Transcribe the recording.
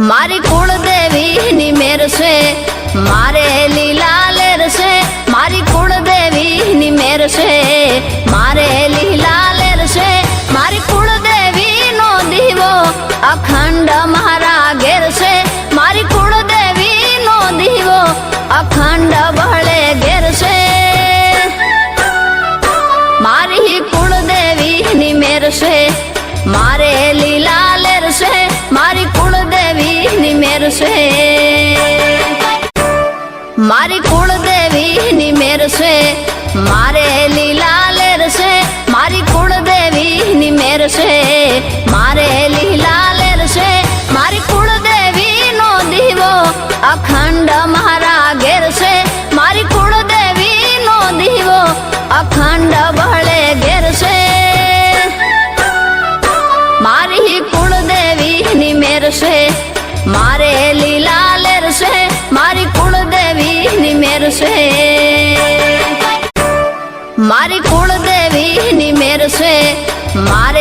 मारी कुलदेवी नी मेर से मारे लीला लेर से मारी कुलदेवी नी मेर से मारे लीला लेर से मारी कुलदेवी नो दीवो अखंड मारा घेर से मारी कुलदेवी नो दीवो अखंड बहले घेर से मारी कुलदेवी नी मेर से मारे लीला लेर से मारी कुलदेवी नी मेर से मारी कुलदेवी नी मेर से मारे लीला लेर से मारी कुलदेवी नी मेर से मारे लीला लेर से मारी कुलदेवी नो दीवो अखंड मारा घेर से मारी कुलदेवी नो दीवो अखंड बहले घेर से मारी कुलदेवी नी मेर से मारे लीला लेर से मारी कुलदेवी नी मेर से मारी कुलदेवी नी मेर से मारे